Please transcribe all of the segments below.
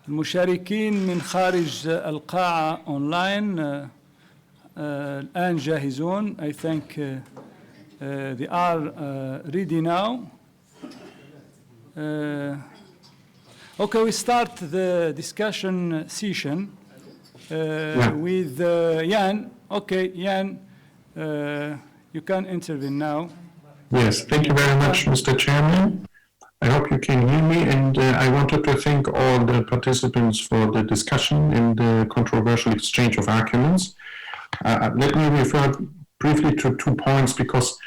المشاركين من خارج القاعة أونلاين الآن جاهزون. I think they are ready now. Okay, we start the discussion session with Jan. Okay, Jan, you can intervene now. Yes, thank you very much, Mr. Chairman. I hope you can hear me, and I wanted to thank all the participants for the discussion and the controversial exchange of arguments. Let me refer briefly to 2 points, because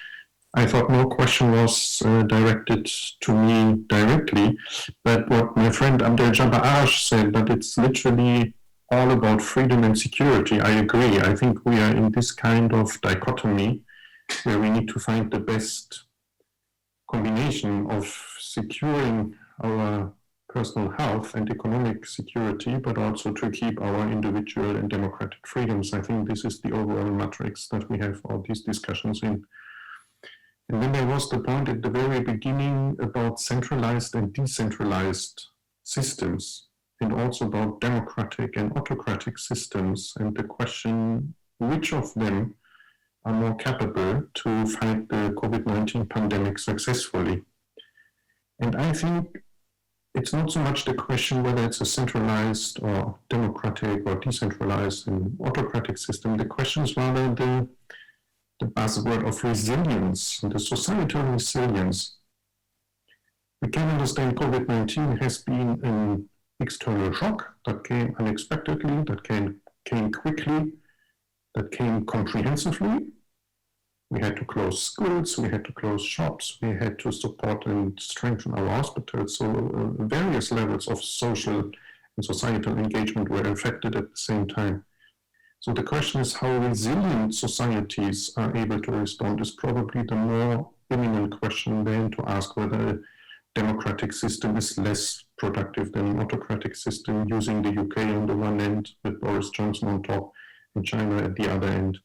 I thought no question was directed to me directly, but what my friend Abdel Jabbar Arash said, that it's literally all about freedom and security. I agree. I think we are in this kind of dichotomy where we need to find the best combination of securing our personal health and economic security, but also to keep our individual and democratic freedoms. I think this is the overall matrix that we have all these discussions in. And then there was the point at the very beginning about centralized and decentralized systems, and also about democratic and autocratic systems, and the question which of them are more capable to fight the COVID-19 pandemic successfully. And I think it's not so much the question whether it's a centralized or democratic or decentralized and autocratic system. The question is rather the buzzword of resilience, the societal resilience. We can understand COVID-19 has been an external shock that came unexpectedly, that came quickly, that came comprehensively. We had to close schools, we had to close shops, we had to support and strengthen our hospitals. So various levels of social and societal engagement were affected at the same time. So the question is how resilient societies are able to respond is probably the more imminent question than to ask whether a democratic system is less productive than an autocratic system, using the UK on the one end with Boris Johnson on top and China at the other end.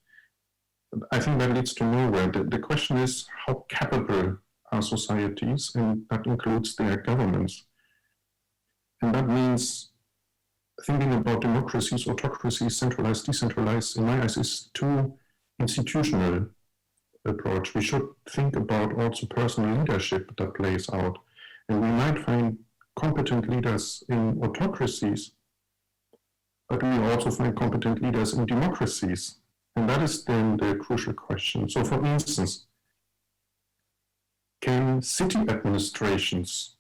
I think that leads to nowhere. The question is how capable are societies, and that includes their governments. And that means thinking about democracies, autocracies, centralized, decentralized, in my eyes, is too institutional approach. We should think about also personal leadership that plays out. And we might find competent leaders in autocracies, but we also find competent leaders in democracies. And that is then the crucial question. So for instance, can city administrations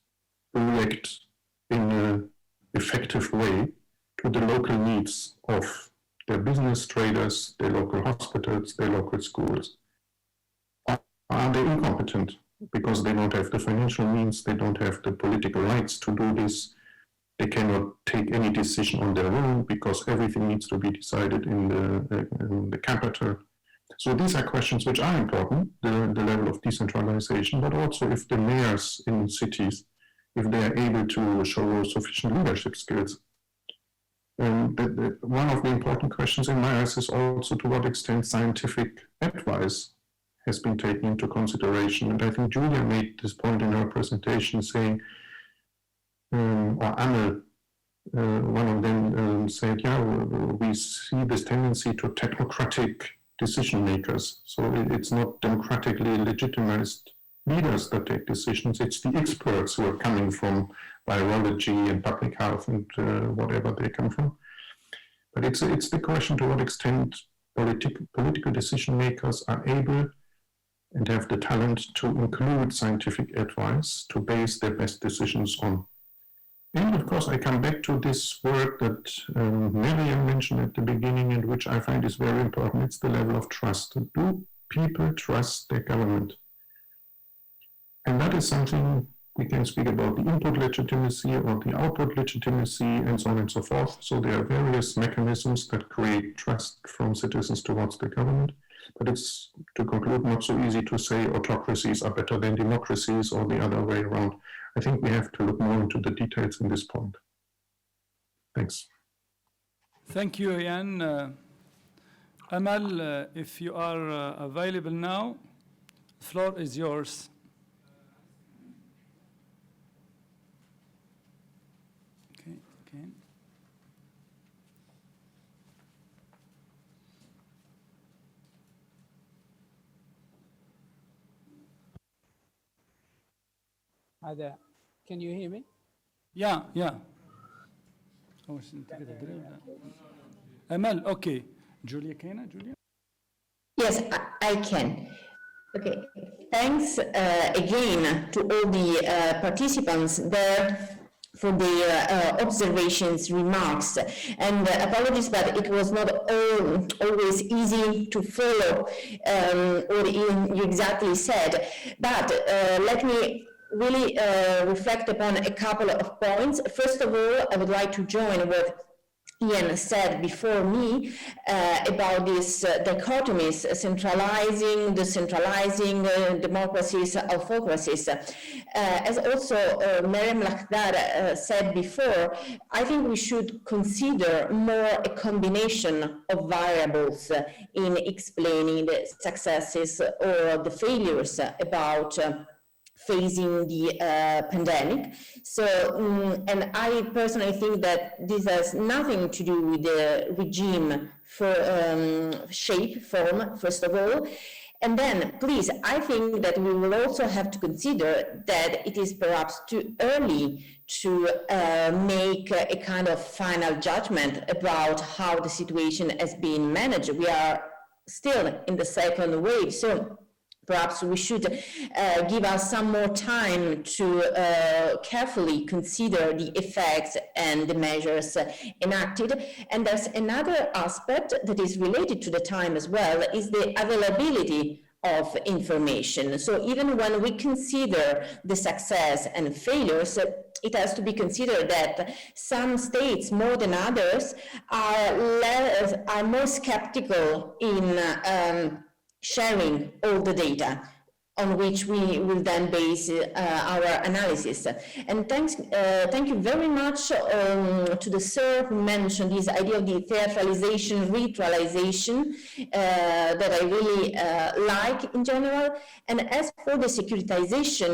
react in an effective way to the local needs of their business traders, their local hospitals, their local schools? Or are they incompetent because they don't have the financial means, they don't have the political rights to do this? They cannot take any decision on their own because everything needs to be decided in the capital. So these are questions which are important, the level of decentralization, but also if the mayors in cities, if they are able to show sufficient leadership skills. One of the important questions in my eyes is also to what extent scientific advice has been taken into consideration. And I think Julia made this point in her presentation, saying, or Anne, one of them said, yeah, we see this tendency to technocratic decision makers. So it's not democratically legitimized leaders that take decisions, it's the experts who are coming from virology and public health and whatever they come from. But it's the question to what extent political decision makers are able and have the talent to include scientific advice to base their best decisions on. And of course, I come back to this word that Miriam mentioned at the beginning, and which I find is very important. It's the level of trust. Do people trust their government? And that is something we can speak about, the input legitimacy or the output legitimacy, and so on and so forth. So there are various mechanisms that create trust from citizens towards the government. But it's, to conclude, not so easy to say autocracies are better than democracies or the other way around. I think we have to look more into the details in this point. Thanks. Thank you, Jan. Amal, if you are available now, the floor is yours. هذا. Can you hear me? Yeah. أمل okay. Julia كينا Julia? Yes, I can. Okay, thanks again to all the participants there for the observations, remarks, and apologies, but it was not always easy to follow what you exactly said. But let me really reflect upon a couple of points. First of all, I would like to join what Ian said before me about these dichotomies, centralizing, decentralizing, democracies, autocracies. As also Miriam Lakhdar said before, I think we should consider more a combination of variables in explaining the successes or the failures about facing the pandemic. So, and I personally think that this has nothing to do with the regime for form, first of all. And then, please, I think that we will also have to consider that it is perhaps too early to make a kind of final judgment about how the situation has been managed. We are still in the second wave, so perhaps we should give us some more time to carefully consider the effects and the measures enacted. And there's another aspect that is related to the time as well, is the availability of information. So even when we consider the success and failures, it has to be considered that some states, more than others, are more skeptical in sharing all the data on which we will then base our analysis. And thank you very much to the sir who mentioned this idea of the theatralization, ritualization that I really like in general. And as for the securitization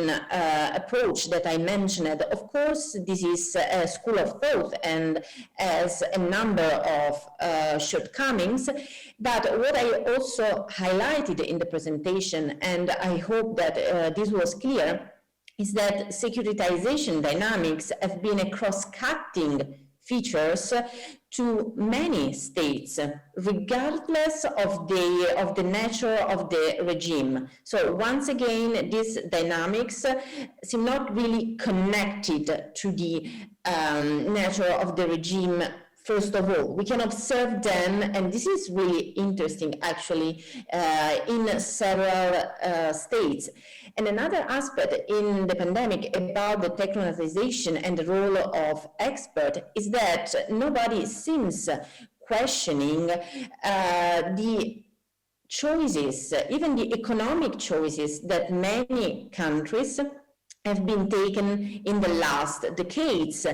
approach that I mentioned, of course, this is a school of thought and has a number of shortcomings. But what I also highlighted in the presentation, and I hope that this was clear, is that securitization dynamics have been a cross-cutting features to many states, regardless of the nature of the regime. So once again, these dynamics seem not really connected to the nature of the regime. First of all, we can observe them, and this is really interesting actually, in several states. And another aspect in the pandemic about the technocratization and the role of experts is that nobody seems questioning the choices, even the economic choices that many countries have been taken in the last decades,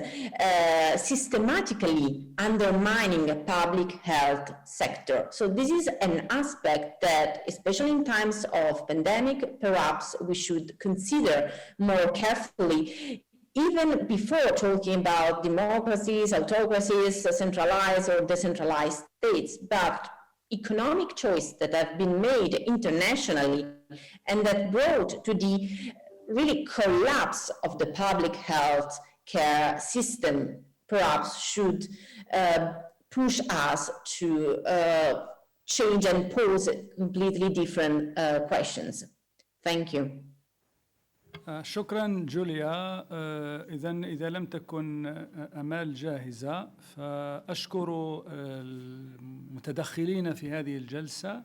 systematically undermining the public health sector. So this is an aspect that, especially in times of pandemic, perhaps we should consider more carefully, even before talking about democracies, autocracies, centralized or decentralized states, but economic choices that have been made internationally and that brought to the really collapse of the public health care system perhaps should push us to change and pose completely different questions. Thank you. شكرا جوليا. إذا لم تكن أمال جاهزة، فأشكر المتدخلين في هذه الجلسة،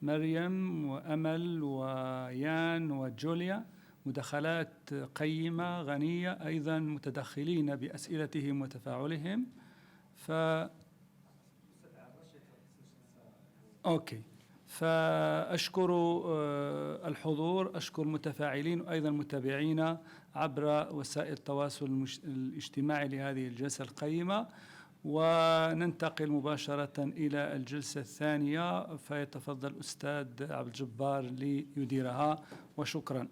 مريم وأمل ويان وجوليا، مداخلات قيمة غنية، أيضا متدخلين بأسئلتهم وتفاعلهم. أوكي، فأشكر الحضور، أشكر المتفاعلين وأيضا المتابعين عبر وسائل التواصل الاجتماعي لهذه الجلسة القيمة. وننتقل مباشرة إلى الجلسة الثانية، فيتفضل الأستاذ عبد الجبار ليديرها، وشكرا.